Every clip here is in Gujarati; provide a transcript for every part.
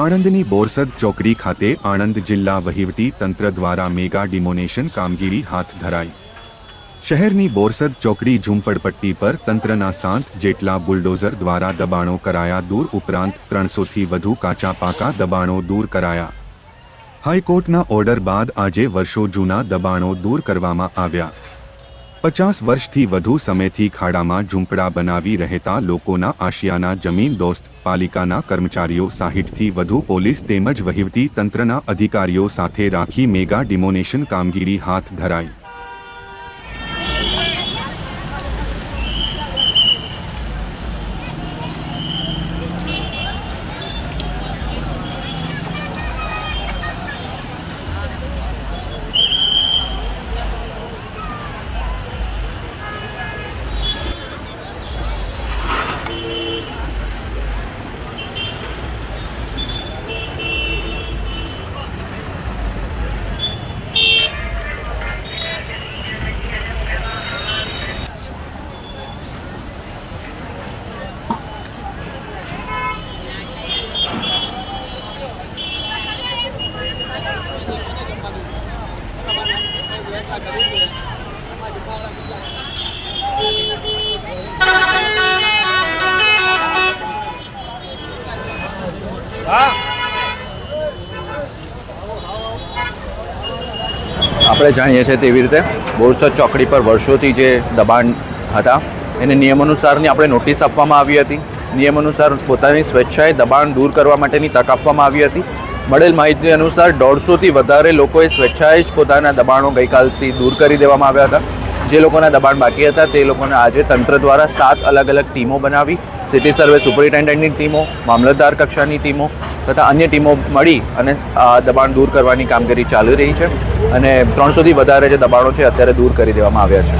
આણંદની બોરસદ ચોકડી ખાતે આણંદ જિલ્લા વહીવટી તંત્ર દ્વારા મેગા ડિમોનેશન કામગીરી હાથ ધરાઈ। શહેરની બોરસદ ચોકડી ઝૂંપડપટ્ટી પર તંત્રના 7 જેટલા બુલડોઝર દ્વારા દબાણો કરાયા દૂર, ઉપરાંત 300થી વધુ કાચા પાકા દબાણો દૂર કરાયા। હાઈકોર્ટના ઓર્ડર બાદ આજે વર્ષો જૂના દબાણો દૂર કરવામાં આવ્યા। 50 વર્ષથી વધુ સમયથી ખાડામાં ઝૂંપડા બનાવી રહેતા લોકોના આશિયાના જમીન દોસ્ત પાલિકાના કર્મચારીઓ 60થી વધુ પોલીસ તેમજ વહીવટી તંત્રના અધિકારીઓ સાથે રાખી મેગા ડિમોનેશન કામગીરી હાથ ધરાઈ। આપણે જાણીએ છીએ તેવી રીતે બોરસદ ચોકડી પર વર્ષોથી જે દબાણ હતા એને નિયમાનુસારની આપણે નોટિસ આપવામાં આવી હતી। નિયમાનુસાર પોતાની સ્વેચ્છાએ દબાણ દૂર કરવા માટેની તક આપવામાં આવી હતી। મળેલ માહિતી અનુસાર 150થી વધારે લોકોએ સ્વેચ્છાએ જ પોતાના દબાણો ગઈકાલથી દૂર કરી દેવામાં આવ્યા હતા। જે લોકોના દબાણ બાકી હતા તે લોકોને આજે તંત્ર દ્વારા 7 અલગ અલગ ટીમો બનાવી સિટી સર્વે સુપરિન્ટેન્ડન્ટની ટીમો, મામલતદાર કક્ષાની ટીમો તથા અન્ય ટીમો મળી અને દબાણ દૂર કરવાની કામગીરી ચાલી રહી છે અને 300થી વધારે જે દબાણો છે અત્યારે દૂર કરી દેવામાં આવ્યા છે।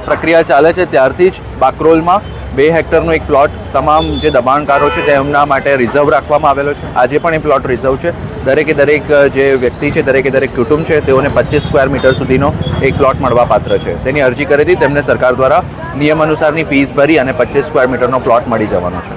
પ્રક્રિયા ચાલે છે ત્યારથી જ બાકરોલમાં 2 હેક્ટરનો એક પ્લોટ તમામ જે દબાણકારો છે તેમના માટે રિઝર્વ રાખવામાં આવેલો છે। આજે પણ એ પ્લોટ રિઝર્વ છે। દરેક જે વ્યક્તિ છે દરેક કુટુંબ છે તેઓને 25 સ્ક્વેર મીટર સુધીનો એક પ્લોટ મળવા પાત્ર છે। તેની અરજી કરી હતી, તેમને સરકાર દ્વારા નિયમ અનુસારની ફીસ ભરી અને 25 સ્ક્વેર મીટરનો પ્લોટ મળી જવાનો છે।